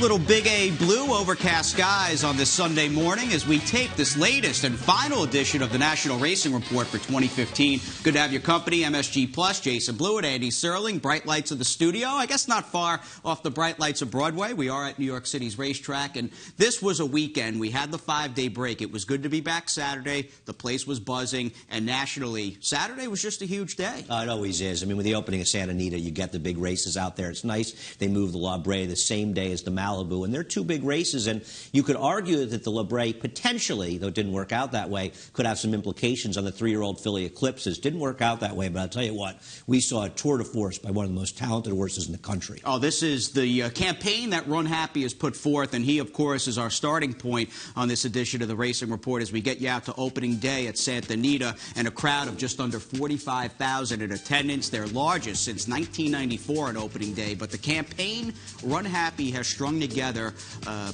little Big A blue overcast skies on this Sunday morning as we tape this latest and final edition of the National Racing Report for 2015. Good to have your company, MSG Plus, Jason Blewett, Andy Serling, bright lights of the studio. I guess not far off the bright lights of Broadway. We are at New York City's racetrack, and this was a weekend. We had the 5-day break. It was good to be back Saturday. The place was buzzing, and nationally, Saturday was just a huge day. It always is. I mean, with the opening of Santa Anita, you get the big races out there. It's nice. They moved the La Brea the same day as the Malibu, and they're two big races, and you could argue that the La Brea potentially, though it didn't work out that way, could have some implications on the 3-year-old filly Eclipses. Didn't work out that way, but I'll tell you what, we saw a tour de force by one of the most talented horses in the country. Oh, this is the campaign that Runhappy has put forth, and he, of course, is our starting point on this edition of the Racing Report as we get you out to opening day at Santa Anita, and a crowd of just under 45,000 in attendance, their largest since 1994 on opening day. But the campaign Runhappy has strung together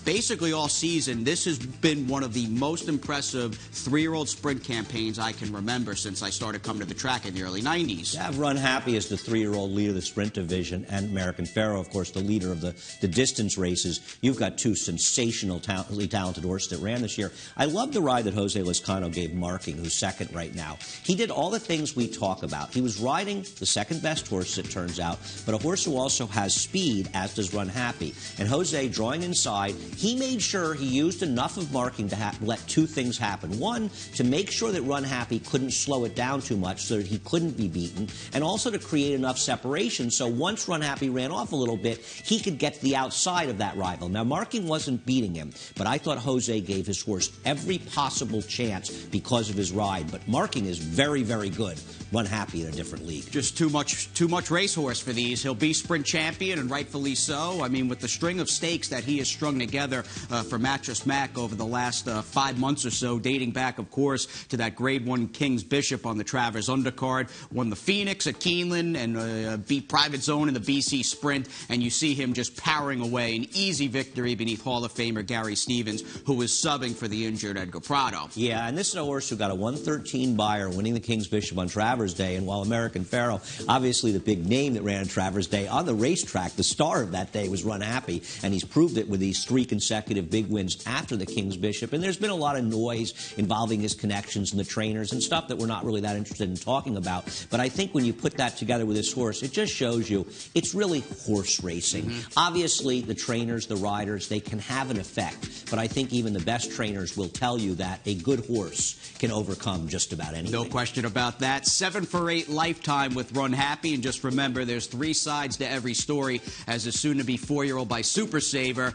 basically all season. This has been one of the most impressive 3-year-old sprint campaigns I can remember since I started coming to the track in the early 90s. You have Runhappy as the 3-year-old leader of the sprint division, and American Pharoah, of course, the leader of the distance races. You've got two sensationally talented horses that ran this year. I love the ride that Jose Lezcano gave Marking, who's second right now. He did all the things we talk about. He was riding the second-best horse, it turns out, but a horse who also has speed, as does Runhappy. And Jose, drawing inside, he made sure he used enough of Marking to let two things happen. One, to make sure that Runhappy couldn't slow it down too much so that he couldn't be beaten, and also to create enough separation so once Runhappy ran off a little bit, he could get to the outside of that rival. Now, Marking wasn't beating him, but I thought Jose gave his horse every possible chance because of his ride. But Marking is very, very good. Runhappy in a different league. Just too much racehorse for these. He'll be sprint champion, and rightfully so. I mean, with the string of stakes that he has strung together for Mattress Mac over the last 5 months or so, dating back, of course, to that Grade 1 King's Bishop on the Travers undercard, won the Phoenix at Keeneland, and beat Private Zone in the BC Sprint, and you see him just powering away, an easy victory beneath Hall of Famer Gary Stevens, who was subbing for the injured Edgar Prado. Yeah, and this is a horse who got a 113 buyer winning the King's Bishop on Travers Day, and while American Pharoah, obviously the big name that ran on Travers Day, on the racetrack, the star of that day was Runhappy, and he's proved it with these 3 consecutive big wins after the King's Bishop. And there's been a lot of noise involving his connections and the trainers and stuff that we're not really that interested in talking about. But I think when you put that together with this horse, it just shows you it's really horse racing. Obviously, the trainers, the riders, they can have an effect. But I think even the best trainers will tell you that a good horse can overcome just about anything. No question about that. 7 for 8 lifetime with Runhappy, and just remember there's 3 sides to every story, as the soon-to-be 4-year-old by Super Saver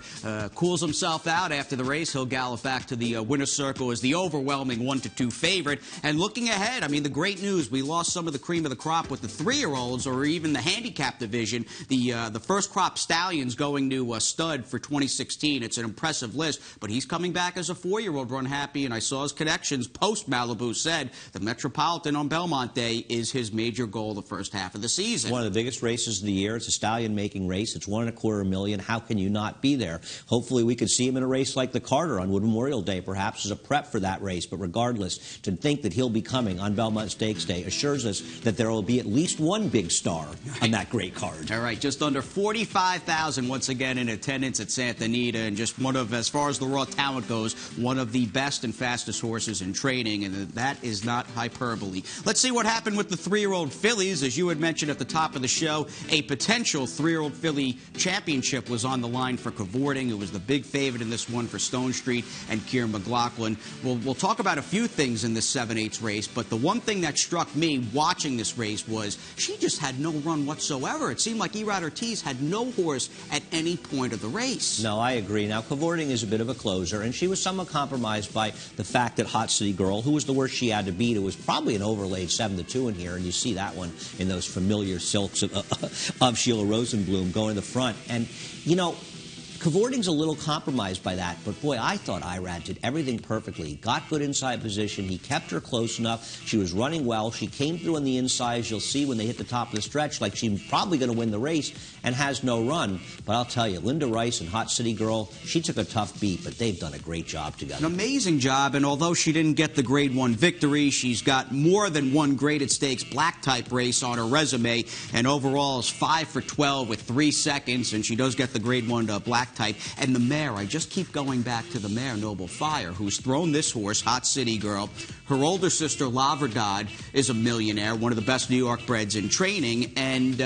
cools himself out after the race. He'll gallop back to the winner's circle as the overwhelming 1-2 favorite. And looking ahead, I mean, the great news, we lost some of the cream of the crop with the 3-year-olds, or even the handicap division. The first crop stallions going to stud for 2016. It's an impressive list, but he's coming back as a 4-year-old Runhappy, and I saw his connections post-Malibu said the Metropolitan on Belmont Day is his major goal the first half of the season. One of the biggest races of the year. It's a stallion-making race. It's $1.25 million. How can you not be there? Hopefully we could see him in a race like the Carter on Wood Memorial Day, perhaps as a prep for that race. But regardless, to think that he'll be coming on Belmont Stakes Day assures us that there will be at least one big star on that great card. All right, just under 45,000 once again in attendance at Santa Anita, and just one of, as far as the raw talent goes, one of the best and fastest horses in training, and that is not hyperbole. Let's see what happened with the 3-year-old fillies. As you had mentioned at the top of the show, a potential 3-year-old filly championship was on the line for Cavorting, who was the big favorite in this one for Stone Street and Kieran McLaughlin. We'll talk about a few things in this 7/8 race, but the one thing that struck me watching this race was she just had no run whatsoever. It seemed like Erod Ortiz had no horse at any point of the race. No, I agree. Now, Cavorting is a bit of a closer, and she was somewhat compromised by the fact that Hot City Girl, who was the worst she had to beat, it was probably an overlaid 7-2 in here, and you see that one in those familiar silks of Sheila Rosenblum going to the front. And, you know, Cavorting's a little compromised by that, but boy, I thought Irad did everything perfectly. He got good inside position. He kept her close enough. She was running well. She came through on the inside. You'll see when they hit the top of the stretch, like she's probably going to win the race and has no run. But I'll tell you, Linda Rice and Hot City Girl, she took a tough beat, but they've done a great job together. An amazing job, and although she didn't get the Grade 1 victory, she's got more than one graded stakes black-type race on her resume, and overall is 5 for 12 with 3 seconds, and she does get the Grade 1 black type. And the mare, I just keep going back to the mare, Noble Fire, who's thrown this horse, Hot City Girl. Her older sister, La Verdad, is a millionaire, one of the best New York breds in training, and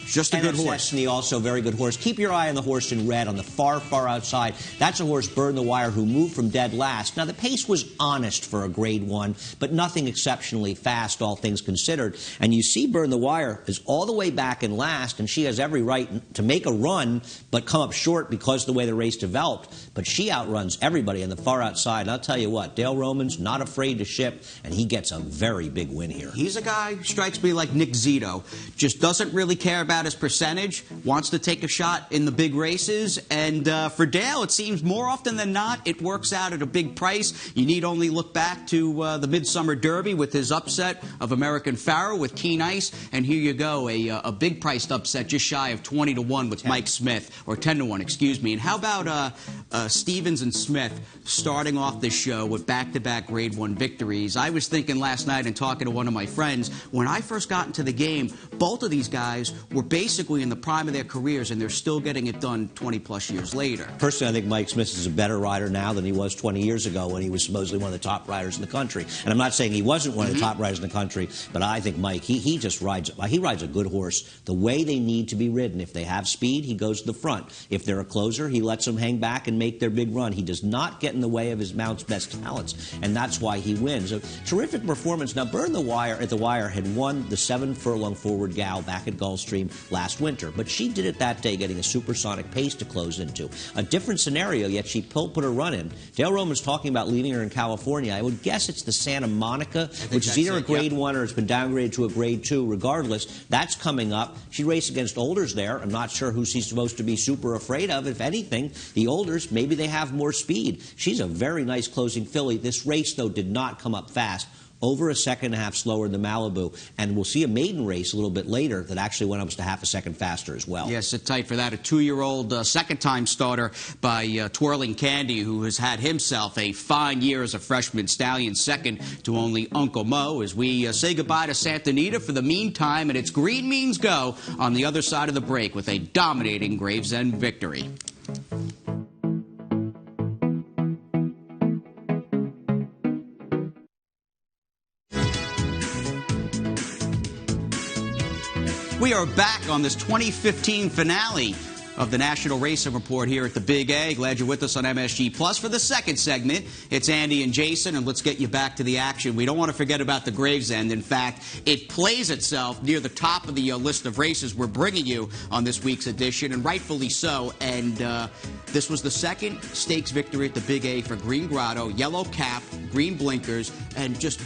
just a good horse. Destiny, also a very good horse. Keep your eye on the horse in red on the far, far outside. That's a horse, Burn the Wire, who moved from dead last. Now, the pace was honest for a Grade 1, but nothing exceptionally fast, all things considered. And you see Burn the Wire is all the way back in last, and she has every right to make a run, but come up short because of the way the race developed. But she outruns everybody on the far outside. And I'll tell you what, Dale Roman's not afraid to ship, and he gets a very big win here. He's a guy, strikes me like Nick Zito, just doesn't really care about his percentage, wants to take a shot in the big races, and for Dale, it seems more often than not, it works out at a big price. You need only look back to the Midsummer Derby with his upset of American Pharaoh with Keen Ice, and here you go, a big priced upset just shy of 20 to 1 with Mike Smith, or 10 to 1, excuse me. And how about Stevens and Smith starting off this show with back-to-back Grade 1 victories? I was thinking last night and talking to one of my friends, when I first got into the game, both of these guys were basically in the prime of their careers, and they're still getting it done 20-plus years later. Personally, I think Mike Smith is a better rider now than he was 20 years ago when he was supposedly one of the top riders in the country. And I'm not saying he wasn't one of the top riders in the country, but I think Mike, he just rides a good horse the way they need to be ridden. If they have speed, he goes to the front. If they're a closer, he lets them hang back and make their big run. He does not get in the way of his mount's best talents, and that's why he wins. A terrific performance. Now, Burn the Wire at the Wire had won the 7-furlong forward gal back at Gulfstream last winter, but she did it that day getting a supersonic pace to close into. A different scenario, yet she put her run in. Dale Roman's talking about leaving her in California. I would guess it's the Santa Monica, which is either a Grade 1 or it's been downgraded to a Grade 2. Regardless, that's coming up. She raced against Olders there. I'm not sure who she's supposed to be super afraid of. If anything, the Olders, maybe they have more speed. She's a very nice closing filly. This race, though, did not come up fast. Over a second and a half slower than Malibu. And we'll see a maiden race a little bit later that actually went up to half a second faster as well. Yes, sit tight for that. A 2-year-old second-time starter by Twirling Candy, who has had himself a fine year as a freshman stallion, second to only Uncle Mo, as we say goodbye to Santa Anita for the meantime, and it's Green Means Go on the other side of the break with a dominating Gravesend victory. We are back on this 2015 finale of the National Racing Report here at the Big A. Glad you're with us on MSG Plus for the second segment. It's Andy and Jason, and let's get you back to the action. We don't want to forget about the Gravesend. In fact, it plays itself near the top of the list of races we're bringing you on this week's edition, and rightfully so. And this was the second stakes victory at the Big A for Green Grotto, yellow cap, green blinkers, and just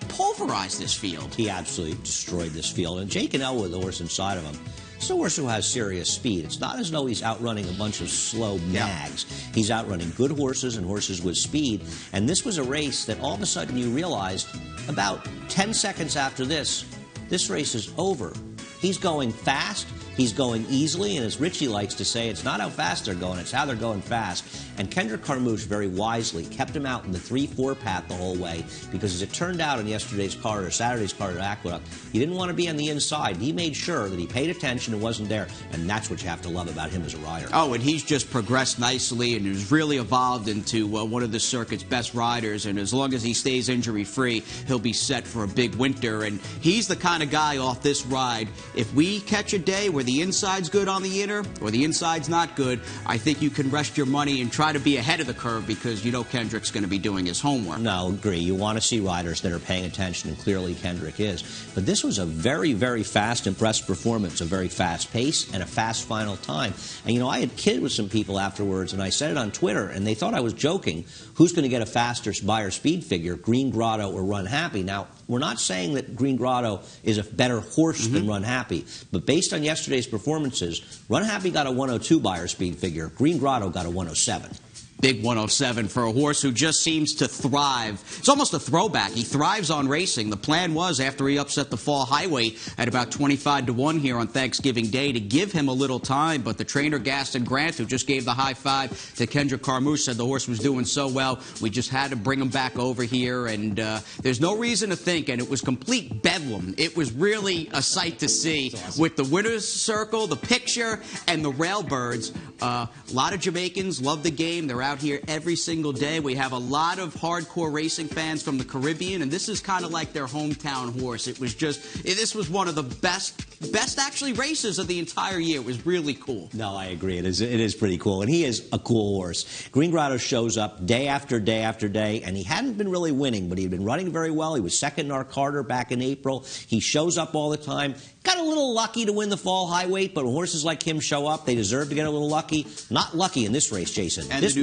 pulverized this field. He absolutely destroyed this field. And Jake and Elwood, the horse inside of him, it's a horse who has serious speed. It's not as though he's outrunning a bunch of slow nags. Yeah. He's outrunning good horses and horses with speed. And this was a race that all of a sudden you realized about 10 seconds after this race is over. He's going fast. He's going easily, and as Richie likes to say, it's not how fast they're going, it's how they're going fast. And Kendrick Carmouche very wisely kept him out in the 3-4 path the whole way, because as it turned out in yesterday's card, or Saturday's card at Aqueduct, he didn't want to be on the inside. He made sure that he paid attention and wasn't there, and that's what you have to love about him as a rider. Oh, and he's just progressed nicely and has really evolved into one of the circuit's best riders, and as long as he stays injury-free, he'll be set for a big winter. And he's the kind of guy off this ride, if we catch a day where the inside's good on the inner or the inside's not good, I think you can rest your money and try to be ahead of the curve, because you know Kendrick's going to be doing his homework. No, agree. You want to see riders that are paying attention, and clearly Kendrick is. But this was a very, very fast, impressive performance, a very fast pace, and a fast final time. And, you know, I had kidded with some people afterwards, and I said it on Twitter, and they thought I was joking. Who's going to get a faster buyer speed figure, Green Grotto or Runhappy? Now, we're not saying that Green Grotto is a better horse than Runhappy, but based on yesterday's performances, Runhappy got a 102 buyer speed figure. Green Grotto got a 107. Big 107 for a horse who just seems to thrive. It's almost a throwback. He thrives on racing. The plan was, after he upset the Fall Highway at about 25-1 here on Thanksgiving Day, to give him a little time. But the trainer, Gaston Grant, who just gave the high five to Kendra Carmouche, said the horse was doing so well, we just had to bring him back over here. And there's no reason to think, and it was complete bedlam. It was really a sight to see with the winner's circle, the picture, and the railbirds. A lot of Jamaicans love the game. They're out here every single day. We have a lot of hardcore racing fans from the Caribbean, and this is kind of like their hometown horse. It was just, this was one of the best actually races of the entire year. It was really cool. No, I agree. It is pretty cool, and he is a cool horse. Green Grotto shows up day after day after day, and he hadn't been really winning, but he'd been running very well. He was second in our Carter back in April. He shows up all the time. Got a little lucky to win the Fall Highway, but when horses like him show up, they deserve to get a little lucky. Not lucky in this race, Jason. And this the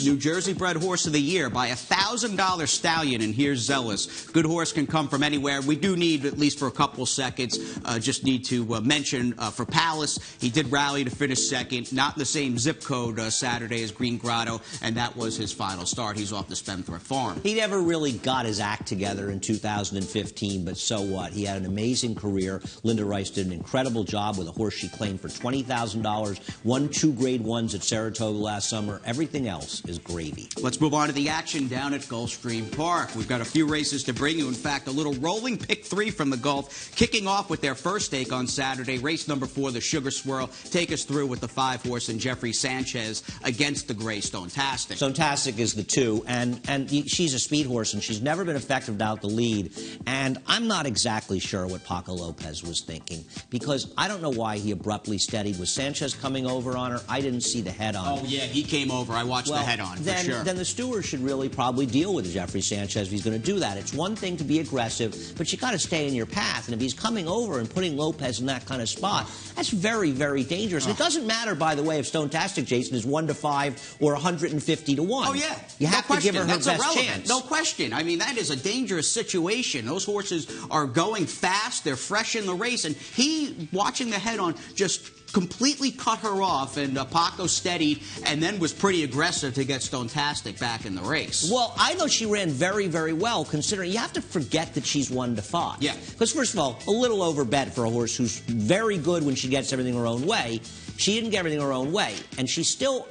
New Jersey bred horse of the year by a $1,000 stallion, and here's Zealous. Good horse can come from anywhere. We do need, at least for a couple seconds, just need to mention for Palace, he did rally to finish second, not in the same zip code Saturday as Green Grotto, and that was his final start. He's off the Spendthrift Farm. He never really got his act together in 2015, but so what? He had an amazing career. Linda Rice did an incredible job with a horse she claimed for $20,000, won 2 Grade 1s at Saratoga last summer. Everything else is gravy. Let's move on to the action down at Gulfstream Park. We've got a few races to bring you. In fact, a little rolling pick 3 from the Gulf, kicking off with their first stake on Saturday. Race number 4, the Sugar Swirl. Take us through with the 5-horse and Jeffrey Sanchez against the gray Stonetastic. Stonetastic is the 2, and she's a speed horse, and she's never been effective without the lead. And I'm not exactly sure what Paco Lopez was thinking, because I don't know why he abruptly steadied. Was Sanchez coming over on her? I didn't see the head-on. Oh, yeah, he came over. I watched the head-on, for sure. Then the steward should really probably deal with Jeffrey Sanchez if he's going to do that. It's one thing to be aggressive, but you got to stay in your path. And if he's coming over and putting Lopez in that kind of spot, that's very, very dangerous. And it doesn't matter, by the way, if Stonetastic, Jason, is 1-5 or 150-1. Oh, yeah. You have to give her her best chance. No question. I mean, that is a dangerous situation. Those horses are going fast. They're fresh in the race. And he, watching the head-on, just completely cut her off, and Paco steadied and then was pretty aggressive to get Stonetastic back in the race. Well, I thought she ran very, very well, considering you have to forget that she's 1-5. Yeah. Because, first of all, a little overbet for a horse who's very good when she gets everything her own way. She didn't get everything her own way, and she still,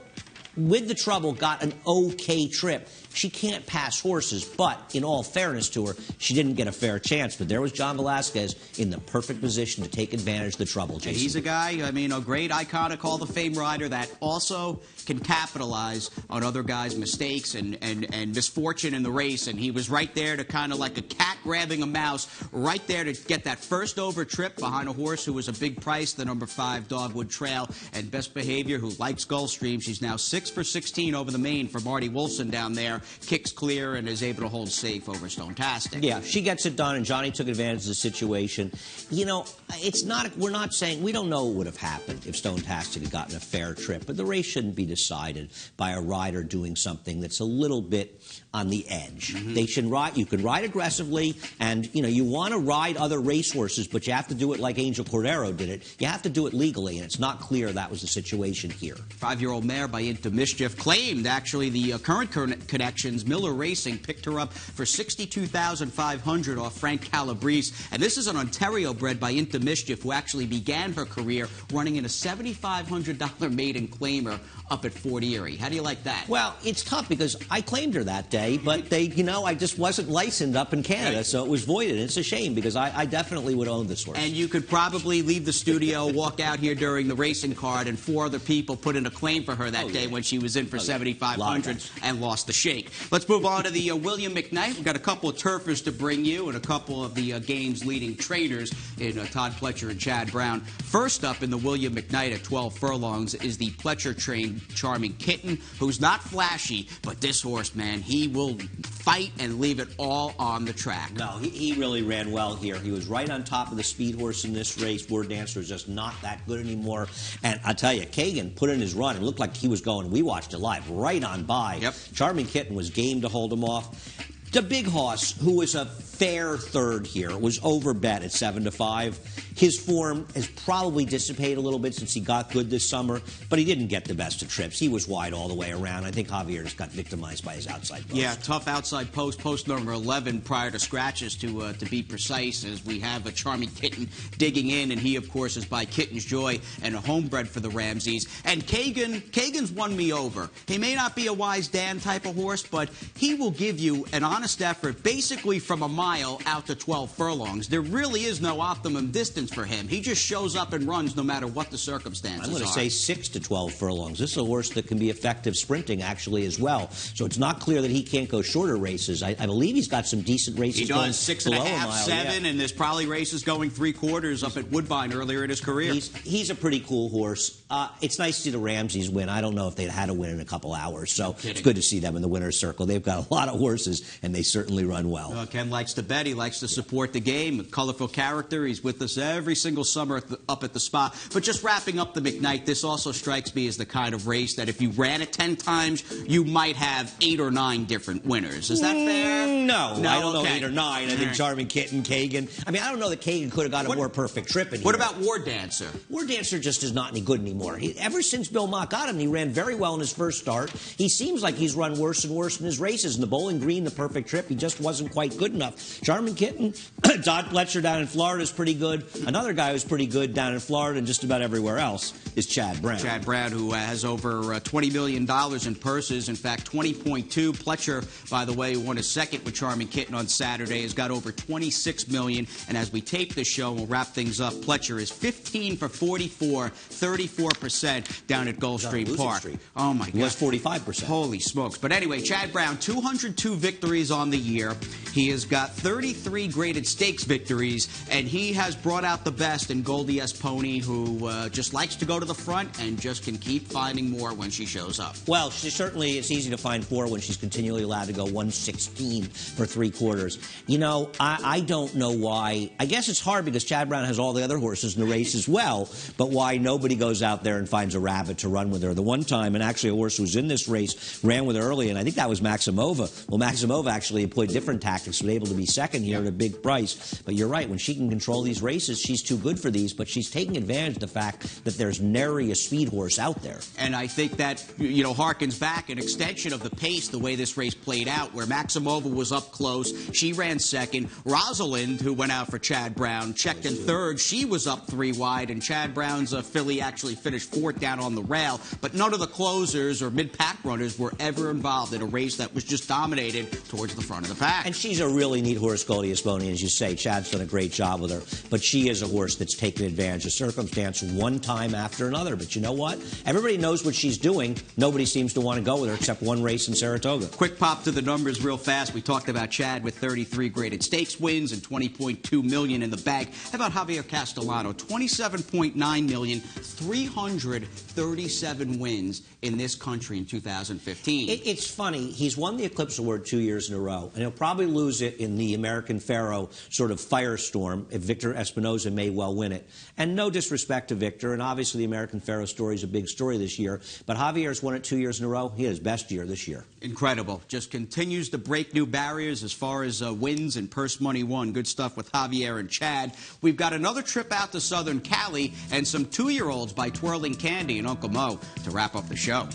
with the trouble, got an okay trip. She can't pass horses, but in all fairness to her, she didn't get a fair chance. But there was John Velasquez in the perfect position to take advantage of the trouble, Jason. He's a guy, I mean, a great iconic Hall of Fame rider that also can capitalize on other guys' mistakes and misfortune in the race. And he was right there to kind of like a cat grabbing a mouse, right there to get that first over trip behind a horse who was a big price, the number 5 Dogwood Trail, and Best Behavior, who likes Gulfstream. She's now 6 for 16 over the main for Marty Wilson down there. Kicks clear and is able to hold safe over Stonetastic. Yeah, she gets it done, and Johnny took advantage of the situation. You know, it's not, we're not saying, we don't know what would have happened if Stonetastic had gotten a fair trip, but the race shouldn't be decided by a rider doing something that's a little bit on the edge. They should ride, you can ride aggressively, and, you know, you want to ride other racehorses, but you have to do it like Angel Cordero did it. You have to do it legally, and it's not clear that was the situation here. 5-year-old mare by Into Mischief claimed, actually, the current connections. Miller Racing picked her up for $62,500 off Frank Calabrese. And this is an Ontario bred by Into Mischief, who actually began her career running in a $7,500 maiden claimer up at Fort Erie. How do you like that? Well, it's tough because I claimed her that day, but they, you know, I just wasn't licensed up in Canada, right. So it was voided. It's a shame because I definitely would own this horse. And you could probably leave the studio, walk out here during the racing card, and 4 other people put in a claim for her that day when she was in for $7,500 and lost the shake. Let's move on to the William McKnight. We've got a couple of turfers to bring you and a couple of the game's leading trainers in Todd Pletcher and Chad Brown. First up in the William McKnight at 12 furlongs is the Pletcher-trained Charming Kitten, who's not flashy, but this horse, man, he will fight and leave it all on the track. No, he really ran well here. He was right on top of the speed horse in this race. Word Dancer is just not that good anymore. And I tell you, Kagan put in his run. It looked like he was going, we watched it live, right on by. Yep. Charming Kitten was game to hold him off. The big horse, who was a fair third here, was overbet at 7-5. His form has probably dissipated a little bit since he got good this summer, but he didn't get the best of trips. He was wide all the way around. I think Javier's got victimized by his outside post. Yeah, tough outside post number 11 prior to scratches, to be precise, as we have a Charming Kitten digging in, and he, of course, is by Kitten's Joy and a homebred for the Ramseys. And Kagan's won me over. He may not be a Wise Dan type of horse, but he will give you an honest effort basically from a mile out to 12 furlongs. There really is no optimum distance for him. He just shows up and runs no matter what the circumstances are. I'm going to say 6 to 12 furlongs. This is a horse that can be effective sprinting, actually, as well. So it's not clear that he can't go shorter races. I believe he's got some decent races. He does 6.5, 7, and there's probably races going 3/4 up at Woodbine earlier in his career. He's a pretty cool horse. It's nice to see the Ramseys win. I don't know if they'd had a win in a couple hours, so it's good to see them in the winner's circle. They've got a lot of horses, and they certainly run well. Ken likes to bet. He likes to support the game. A colorful character. He's with us every single summer up at the spa. But just wrapping up the McKnight, this also strikes me as the kind of race that if you ran it 10 times, you might have 8 or 9 different winners. Is that fair? No, I don't know 8 or 9. I think Charming Kitten, Kagan. I mean, I don't know that Kagan could have got a more perfect trip in here. What about War Dancer? War Dancer just is not any good anymore. Ever since Bill Mott got him, he ran very well in his first start. He seems like he's run worse and worse in his races. In the Bowling Green, the perfect trip, he just wasn't quite good enough. Charming Kitten, Todd Fletcher down in Florida is pretty good. Another guy who's pretty good down in Florida and just about everywhere else is Chad Brown. Chad Brown, who has over $20 million in purses. In fact, 20.2. Pletcher, by the way, who won a second with Charming Kitten on Saturday, has got over $26 million. And as we tape this show, we'll wrap things up. Pletcher is 15 for 44, 34% down at Gulfstream Park. Oh, my God. He was 45%. Holy smokes. But anyway, Chad Brown, 202 victories on the year. He has got 33 graded stakes victories, and he has brought out the best in Goldie S. Pony, who just likes to go to the front and just can keep finding more when she shows up. Well, certainly it's easy to find 4 when she's continually allowed to go 116 for 3/4. You know, I don't know why. I guess it's hard because Chad Brown has all the other horses in the race as well, but why nobody goes out there and finds a rabbit to run with her. The one time, and actually a horse who was in this race ran with her early, and I think that was Maximova. Well, Maximova actually employed different tactics, was able to be second here at a big price. But you're right, when she can control these races, she's too good for these, but she's taking advantage of the fact that there's nary a speed horse out there. And I think that, you know, harkens back an extension of the pace, the way this race played out, where Maximova was up close. She ran second. Rosalind, who went out for Chad Brown, checked in third. She was up 3 wide, and Chad Brown's filly actually finished 4th down on the rail. But none of the closers or mid-pack runners were ever involved in a race that was just dominated towards the front of the pack. And she's a really neat horse, Goldie Esponi, as you say. Chad's done a great job with her. But she is a horse that's taken advantage of circumstance one time after another. But you know what? Everybody knows what she's doing. Nobody seems to want to go with her except one race in Saratoga. Quick pop to the numbers real fast. We talked about Chad with 33 graded stakes wins and $20.2 million in the bag. How about Javier Castellano? $27.9 million, 337 wins in this country in 2015. It's funny. He's won the Eclipse Award 2 years in a row, and he'll probably lose it in the American Pharoah sort of firestorm if Victor Espinoza may well win it. And no disrespect to Victor, and obviously the American Pharoah story is a big story this year, but Javier's won it 2 years in a row. He had his best year this year. Incredible. Just continues to break new barriers as far as wins and purse money won. Good stuff with Javier and Chad. We've got another trip out to Southern Cali and some 2-year-olds by Twirling Candy and Uncle Mo to wrap up the show.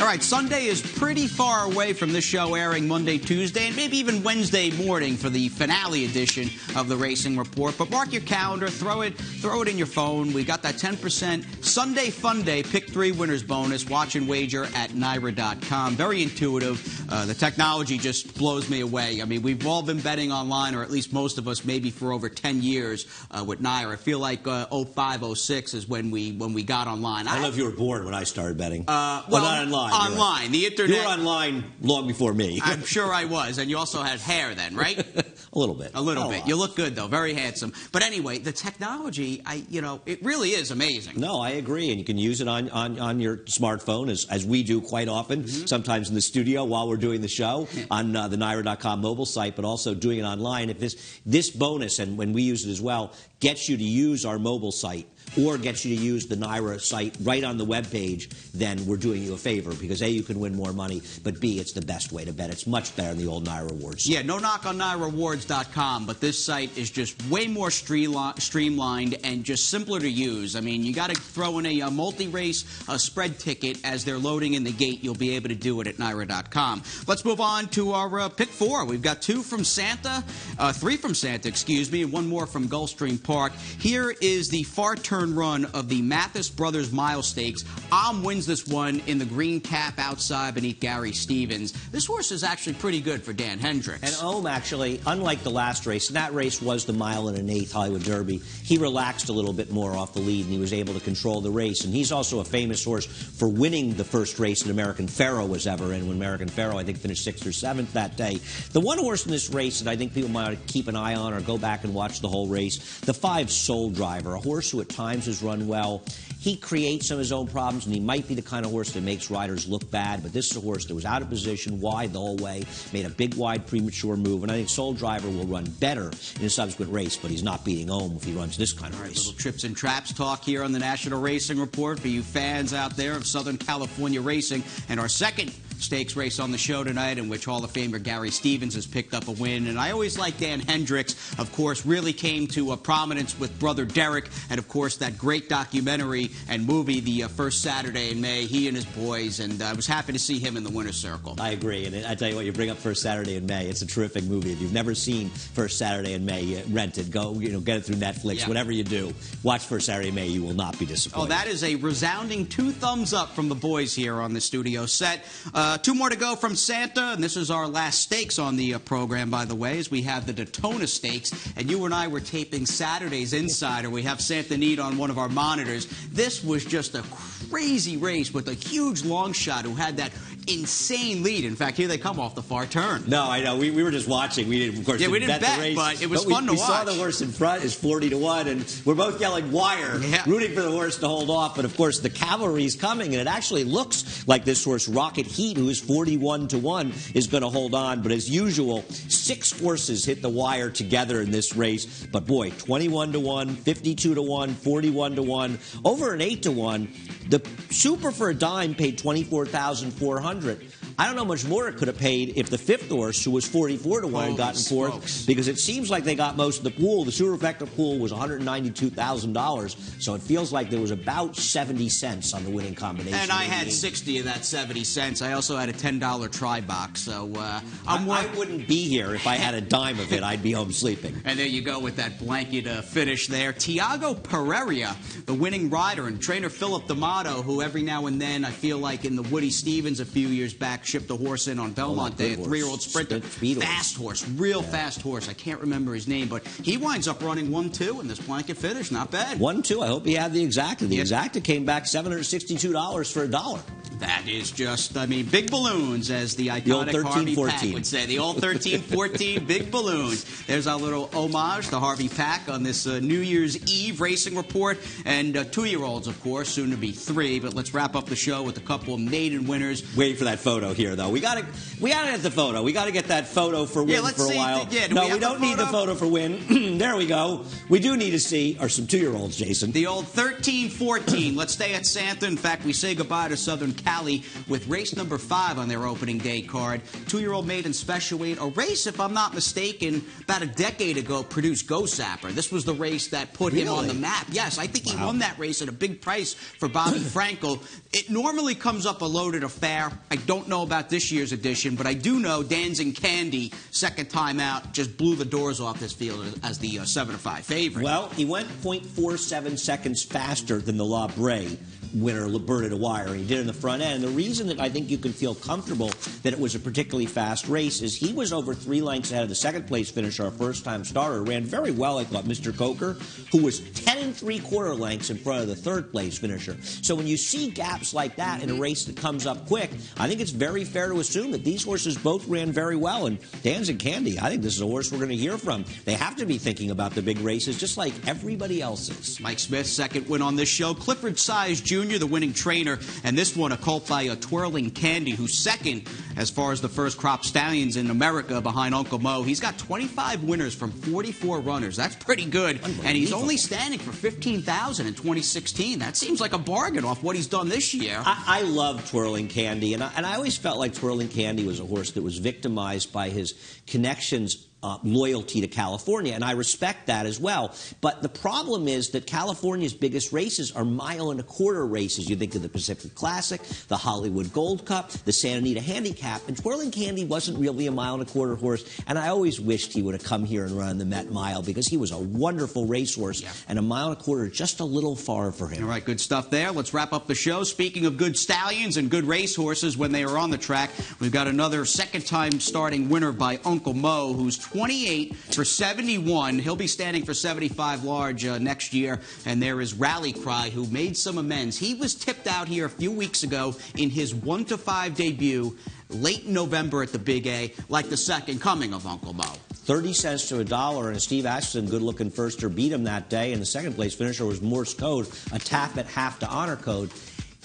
All right, Sunday is pretty far away from this show airing Monday, Tuesday, and maybe even Wednesday morning for the finale edition of the Racing Report. But mark your calendar, throw it in your phone. We got that 10% Sunday Fun Day Pick 3 winners bonus. Watch and wager at NYRA.com. Very intuitive. The technology just blows me away. I mean, we've all been betting online, or at least most of us, maybe for over 10 years with NYRA. I feel like 05, 06 is when we got online. I don't know if you were born when I started betting. Well, not online. Online. The internet. You were online long before me. I'm sure I was. And you also had hair then, right? A little bit. A little bit. You look good, though. Very handsome. But anyway, the technology, it really is amazing. No, I agree. And you can use it on your smartphone, as we do quite often, sometimes in the studio while we're doing the show, on the NYRA.com mobile site, but also doing it online. If this bonus, and when we use it as well, gets you to use our mobile site or gets you to use the NYRA site right on the webpage, then we're doing you a favor because A, you can win more money, but B, it's the best way to bet. It's much better than the old NYRA Rewards site. Yeah, no knock on NYRArewards.com, but this site is just way more streamlined and just simpler to use. I mean, you got to throw in a multi-race spread ticket as they're loading in the gate. You'll be able to do it at NYRA.com. Let's move on to our pick 4. We've got 2 from Santa, 3 from Santa, excuse me, and 1 more from Gulfstream Park. Here is the far turn run of the Mathis Brothers Mile Stakes. Wins this one in the green cap outside beneath Gary Stevens. This horse is actually pretty good for Dan Hendricks. And Ohm, actually, unlike the last race, and that race was the 1 1/8 Hollywood Derby, he relaxed a little bit more off the lead, and he was able to control the race. And he's also a famous horse for winning the first race that American Pharoah was ever in, when American Pharoah, I think, finished 6th or 7th that day. The one horse in this race that I think people might keep an eye on or go back and watch the whole race, the 5 Soul Driver, a horse who at times has run well. He creates some of his own problems, and he might be the kind of horse that makes riders look bad, but this is a horse that was out of position, wide the whole way, made a big, wide, premature move, and I think Soul Driver will run better in a subsequent race, but he's not beating Ohm if he runs this kind of race. Little trips and traps talk here on the National Racing Report for you fans out there of Southern California racing, and our second stakes race on the show tonight, in which Hall of Famer Gary Stevens has picked up a win. And I always like Dan Hendricks, of course, really came to prominence with brother Derek, and of course that great documentary and movie, the first Saturday in May, he and his boys, and I was happy to see him in the winner's circle. I agree, and I tell you what, you bring up First Saturday in May, it's a terrific movie. If you've never seen First Saturday in May, rent it, go, get it through Netflix, yeah. Whatever you do, watch First Saturday in May, you will not be disappointed. Oh, that is a resounding 2 thumbs up from the boys here on the studio set. 2 more to go from Santa, and this is our last stakes on the program, by the way, as we have the Daytona Stakes, and you and I were taping Saturday's Insider. We have Santa Need on one of our monitors. This was just a crazy race with a huge long shot who had that insane lead. In fact, here they come off the far turn. No, I know. We were just watching. We didn't, of course, we didn't bet the race, but it was fun to watch. We saw the horse in front is 40-1, and we're both yelling wire, rooting for the horse to hold off. But of course, the cavalry's coming, and it actually looks like this horse, Rocket Heat, who is 41-1, is going to hold on. But as usual, 6 horses hit the wire together in this race. But boy, 21-1, 52-1, 41-1, over an 8-1. The Super for a Dime paid $24,400. I don't know how much more it could have paid if the 5th horse, who was 44-1, had gotten 4th, because it seems like they got most of the pool. The super effective pool was $192,000, so it feels like there was about 70 cents on the winning combination. And I had 60 of that 70 cents. I also had a $10 try box, so I wouldn't be here if I had a dime of it. I'd be home sleeping. And there you go with that blanket finish there. Tiago Pereira, the winning rider, and trainer Philip D'Amato, who every now and then, I feel like in the Woody Stevens a few years back, shipped a horse in on Belmont Day, a 3-year-old sprinter. Fast horse, real fast horse. I can't remember his name, but he winds up running 1-2 in this blanket finish. Not bad. 1-2. I hope he had the exacta. The exacta came back $762 for $1. That is just, I mean, big balloons, as the iconic Harvey Pack would say. The old 13-14 big balloons. There's our little homage to Harvey Pack on this New Year's Eve racing report. And 2-year-olds, of course, soon to be 3. But let's wrap up the show with a couple of maiden winners. Wait for that photo here, though. We gotta get the photo. We gotta get that photo for Win for a while. We don't need the photo for Win. There we go. We do need to see are some 2-year-olds, Jason. The old 13-14. Let's stay at Santa. In fact, we say goodbye to Southern Cali with race number 5 on their opening day card. 2-year-old maiden special weight. A race, if I'm not mistaken, about a decade ago produced Go Sapper. This was the race that put him on the map. Yes, I think he won that race at a big price for Bobby Frankel. It normally comes up a loaded affair. I don't know about this year's edition, but I do know Dancing Candy, second time out, just blew the doors off this field as the 7-5 favorite. Well, he went 0.47 seconds faster than the La Brea winner, Liberta de Wire. He did in the front end. And the reason that I think you can feel comfortable that it was a particularly fast race is he was over 3 lengths ahead of the second-place finisher, our first-time starter. Ran very well, I thought, Mr. Coker, who was 10 3/4 lengths in front of the third-place finisher. So when you see gaps like that in a race that comes up quick, I think it's very fair to assume that these horses both ran very well. And Dancing Candy, I think this is a horse we're going to hear from. They have to be thinking about the big races just like everybody else is. Mike Smith, second win on this show. Clifford Size Jr. Jr., the winning trainer, and this one a colt by Twirling Candy, who's second as far as the first crop stallions in America behind Uncle Mo. He's got 25 winners from 44 runners. That's pretty good, and he's only standing for $15,000 in 2016. That seems like a bargain off what he's done this year. I love Twirling Candy, and I always felt like Twirling Candy was a horse that was victimized by his connections, loyalty to California, and I respect that as well. But the problem is that California's biggest races are mile-and-a-quarter races. You think of the Pacific Classic, the Hollywood Gold Cup, the Santa Anita Handicap, and Twirling Candy wasn't really a mile-and-a-quarter horse, and I always wished he would have come here and run the Met Mile because he was a wonderful racehorse, and a mile-and-a-quarter just a little far for him. All right, good stuff there. Let's wrap up the show. Speaking of good stallions and good racehorses when they are on the track, we've got another second-time starting winner by Uncle Mo, who's 28 for 71. He'll be standing for 75 large next year. And there is Rally Cry, who made some amends. He was tipped out here a few weeks ago in his 1-5 debut late in November at the Big A, like the second coming of Uncle Mo. 30 cents to $1, and Steve Ashton, good-looking firster, beat him that day. And the second-place finisher was Morse Code, a tap at half to honor code.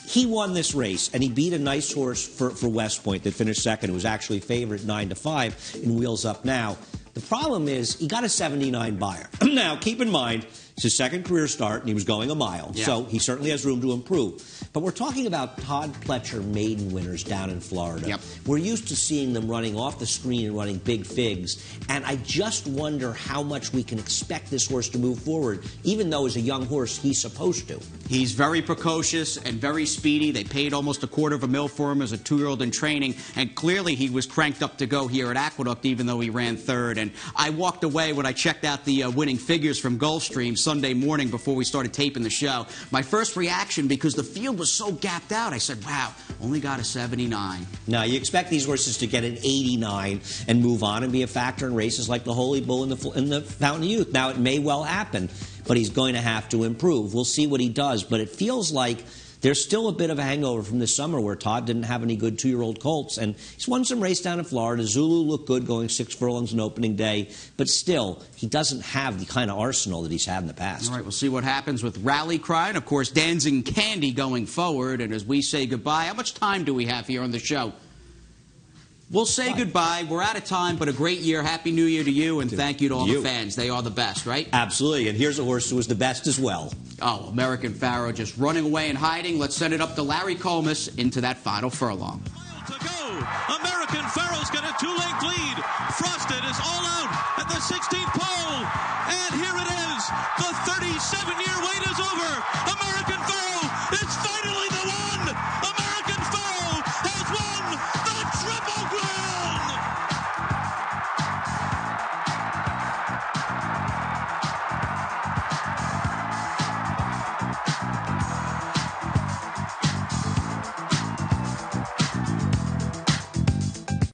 He won this race, and he beat a nice horse for West Point that finished second. It was actually favored 9-5 in Wheels Up Now. The problem is he got a 79 buyer. Now, keep in mind, it's his second career start, and he was going a mile, so he certainly has room to improve. But we're talking about Todd Pletcher maiden winners down in Florida. We're used to seeing them running off the screen and running big figs, and I just wonder how much we can expect this horse to move forward, even though as a young horse he's supposed to. He's very precocious and very speedy. They paid almost $250,000 for him as a 2-year-old in training, and clearly he was cranked up to go here at Aqueduct, even though he ran third. And I walked away when I checked out the winning figures from Gulfstream Sunday morning before we started taping the show. My first reaction, because the field was so gapped out, I said, wow, only got a 79. Now, you expect these horses to get an 89 and move on and be a factor in races like the Holy Bull and the Fountain of Youth. Now, it may well happen, but he's going to have to improve. We'll see what he does, but it feels like there's still a bit of a hangover from this summer where Todd didn't have any good 2-year-old colts, and he's won some race down in Florida. Zulu looked good going 6 furlongs on opening day, but still, he doesn't have the kind of arsenal that he's had in the past. All right, we'll see what happens with Rally Cry and, of course, Dancing Candy going forward. And as we say goodbye, how much time do we have here on the show? We'll say goodbye. We're out of time, but a great year. Happy New Year to you, and thank you to all the fans. They are the best, right? Absolutely, and here's a horse who was the best as well. Oh, American Pharaoh just running away and hiding. Let's send it up to Larry Comas into that final furlong. To go. American Pharaoh's got a 2-length lead. Frosted is all out at the 16th pole. And here it is. The 37-year wait is over. American Pharaoh